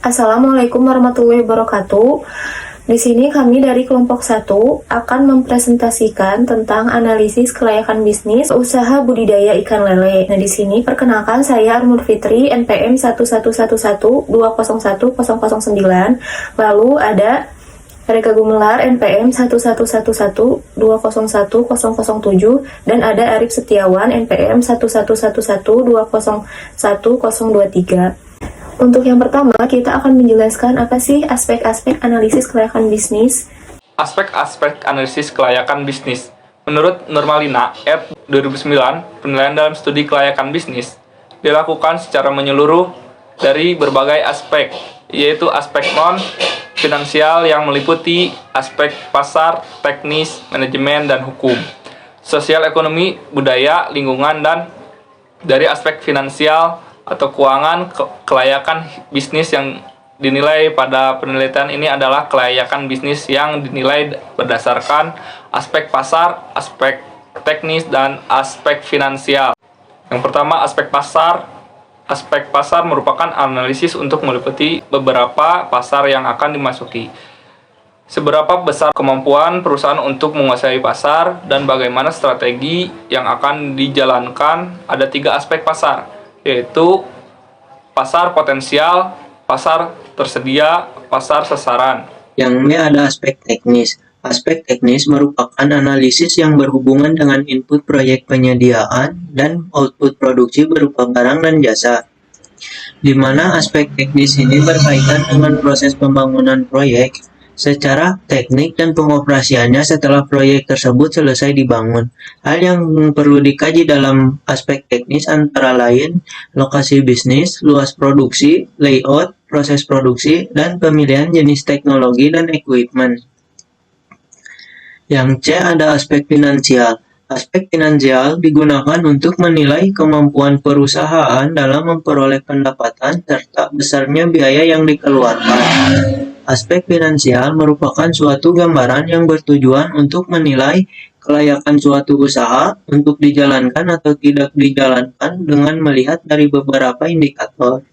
Assalamualaikum warahmatullahi wabarakatuh. Di sini kami dari kelompok 1 akan mempresentasikan tentang analisis kelayakan bisnis usaha budidaya ikan lele. Nah, di sini perkenalkan saya Armur Fitri, NPM 11111201009. Lalu ada Rega Gumelar, NPM 11112011007, dan ada Arif Setiawan, NPM 11112011023. Untuk yang pertama, kita akan menjelaskan apa sih aspek-aspek analisis kelayakan bisnis. Aspek-aspek analisis kelayakan bisnis. Menurut Nurmalina, ed. 2009, penilaian dalam studi kelayakan bisnis dilakukan secara menyeluruh dari berbagai aspek, yaitu aspek non-finansial yang meliputi aspek pasar, teknis, manajemen, dan hukum, sosial ekonomi, budaya, lingkungan, dan dari aspek finansial atau keuangan. Kelayakan bisnis yang dinilai pada penelitian ini adalah kelayakan bisnis yang dinilai berdasarkan aspek pasar, aspek teknis, dan aspek finansial. Yang pertama, aspek pasar. Aspek pasar merupakan analisis untuk meliputi beberapa pasar yang akan dimasuki. Seberapa besar kemampuan perusahaan untuk menguasai pasar dan bagaimana strategi yang akan dijalankan. Ada 3 aspek pasar, yaitu pasar potensial, pasar tersedia, pasar sasaran. Yang ini ada aspek teknis. Aspek teknis merupakan analisis yang berhubungan dengan input proyek penyediaan dan output produksi berupa barang dan jasa, di mana aspek teknis ini berkaitan dengan proses pembangunan proyek secara teknik dan pengoperasiannya setelah proyek tersebut selesai dibangun. Hal yang perlu dikaji dalam aspek teknis antara lain lokasi bisnis, luas produksi, layout, proses produksi, dan pemilihan jenis teknologi dan equipment. Yang C ada aspek finansial. Aspek finansial digunakan untuk menilai kemampuan perusahaan dalam memperoleh pendapatan serta besarnya biaya yang dikeluarkan. Aspek finansial merupakan suatu gambaran yang bertujuan untuk menilai kelayakan suatu usaha untuk dijalankan atau tidak dijalankan dengan melihat dari beberapa indikator.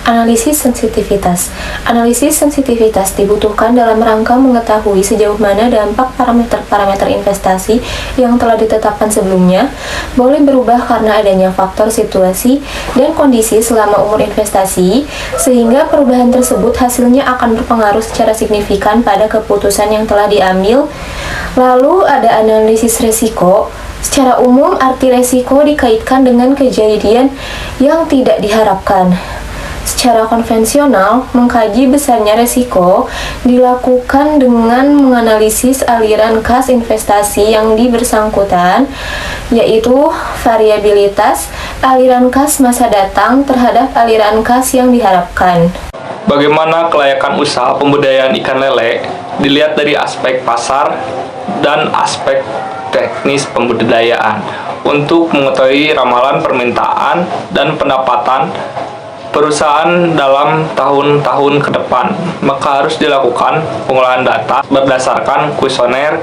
Analisis sensitivitas. Analisis sensitivitas dibutuhkan dalam rangka mengetahui sejauh mana dampak parameter-parameter investasi yang telah ditetapkan sebelumnya boleh berubah karena adanya faktor situasi dan kondisi selama umur investasi, sehingga perubahan tersebut hasilnya akan berpengaruh secara signifikan pada keputusan yang telah diambil. Lalu ada analisis resiko. Secara umum, arti resiko dikaitkan dengan kejadian yang tidak diharapkan. Secara konvensional, mengkaji besarnya resiko dilakukan dengan menganalisis aliran kas investasi yang bersangkutan, yaitu variabilitas aliran kas masa datang terhadap aliran kas yang diharapkan. Bagaimana kelayakan usaha pembudidayaan ikan lele dilihat dari aspek pasar dan aspek teknis pembudidayaan. Untuk mengetahui ramalan permintaan dan pendapatan perusahaan dalam tahun-tahun ke depan, maka harus dilakukan pengolahan data berdasarkan kuesioner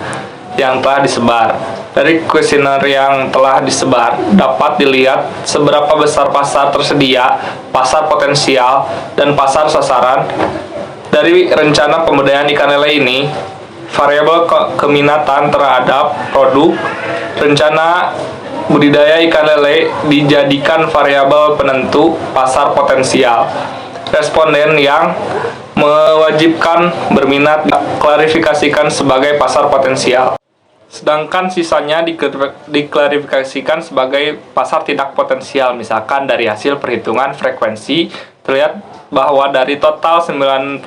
yang telah disebar. Dari kuesioner yang telah disebar, dapat dilihat seberapa besar pasar tersedia, pasar potensial, dan pasar sasaran. Dari rencana pembudidayaan ikan lele ini, variabel keminatan terhadap produk rencana budidaya ikan lele dijadikan variabel penentu pasar potensial. Responden yang mewajibkan berminat diklarifikasikan sebagai pasar potensial, sedangkan sisanya diklarifikasikan sebagai pasar tidak potensial. Misalkan dari hasil perhitungan frekuensi terlihat bahwa dari total 59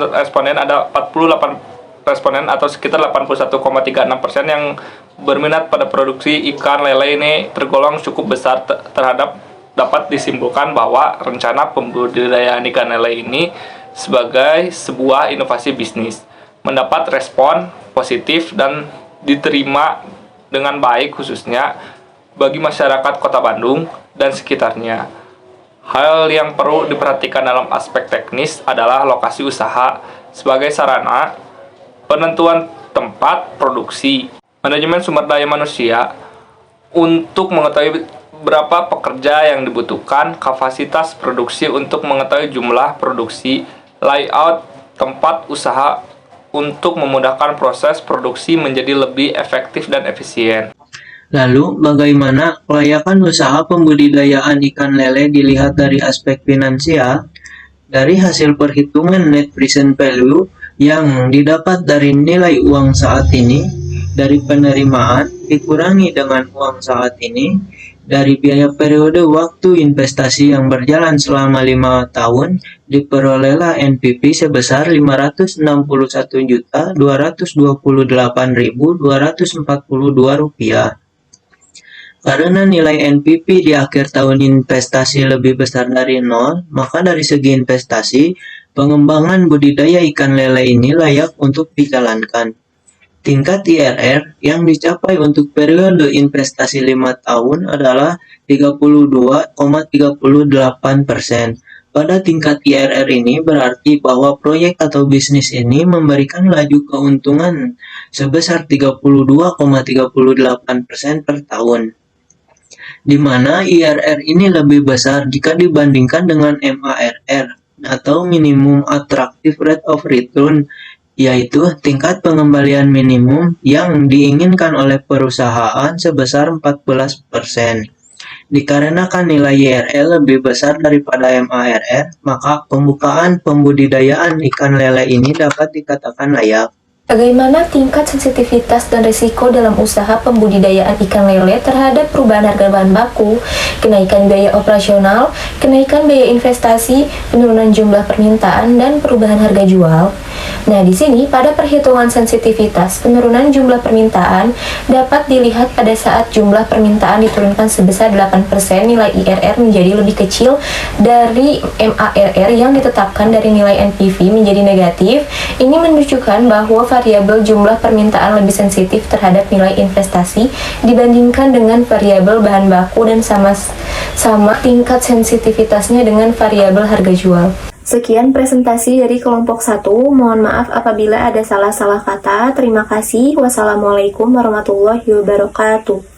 responden ada 48 responden atau sekitar 81,36% yang berminat pada produksi ikan lele ini tergolong cukup besar terhadap dapat disimpulkan bahwa rencana pembudidayaan ikan lele ini sebagai sebuah inovasi bisnis mendapat respon positif dan diterima dengan baik khususnya bagi masyarakat Kota Bandung dan sekitarnya. Hal yang perlu diperhatikan dalam aspek teknis adalah lokasi usaha sebagai sarana, penentuan tempat produksi, manajemen sumber daya manusia. Untuk mengetahui berapa pekerja yang dibutuhkan, kapasitas produksi untuk mengetahui jumlah produksi, layout tempat usaha untuk memudahkan proses produksi menjadi lebih efektif dan efisien. Lalu, bagaimana kelayakan usaha pembudidayaan ikan lele dilihat dari aspek finansial? Dari hasil perhitungan net present value yang didapat dari nilai uang saat ini, dari penerimaan dikurangi dengan uang saat ini, dari biaya periode waktu investasi yang berjalan selama 5 tahun, diperolehlah NPV sebesar Rp561.228.242. Karena nilai NPV di akhir tahun investasi lebih besar dari 0, maka dari segi investasi, pengembangan budidaya ikan lele ini layak untuk dijalankan. Tingkat IRR yang dicapai untuk periode investasi 5 tahun adalah 32,38%. Pada tingkat IRR ini berarti bahwa proyek atau bisnis ini memberikan laju keuntungan sebesar 32,38% per tahun, di mana IRR ini lebih besar jika dibandingkan dengan MARR atau Minimum Attractive Rate of Return, yaitu tingkat pengembalian minimum yang diinginkan oleh perusahaan sebesar 14%. Dikarenakan nilai IRR lebih besar daripada MARR, maka pembukaan pembudidayaan ikan lele ini dapat dikatakan layak. Bagaimana tingkat sensitivitas dan risiko dalam usaha pembudidayaan ikan lele terhadap perubahan harga bahan baku, kenaikan biaya operasional, kenaikan biaya investasi, penurunan jumlah permintaan, dan perubahan harga jual? Nah, di sini pada perhitungan sensitivitas, penurunan jumlah permintaan dapat dilihat pada saat jumlah permintaan diturunkan sebesar 8%, nilai IRR menjadi lebih kecil dari MARR yang ditetapkan dari nilai NPV menjadi negatif. Ini menunjukkan bahwa variabel jumlah permintaan lebih sensitif terhadap nilai investasi dibandingkan dengan variabel bahan baku dan sama tingkat sensitivitasnya dengan variabel harga jual. Sekian presentasi dari kelompok 1. Mohon maaf apabila ada salah-salah kata. Terima kasih. Wassalamualaikum warahmatullahi wabarakatuh.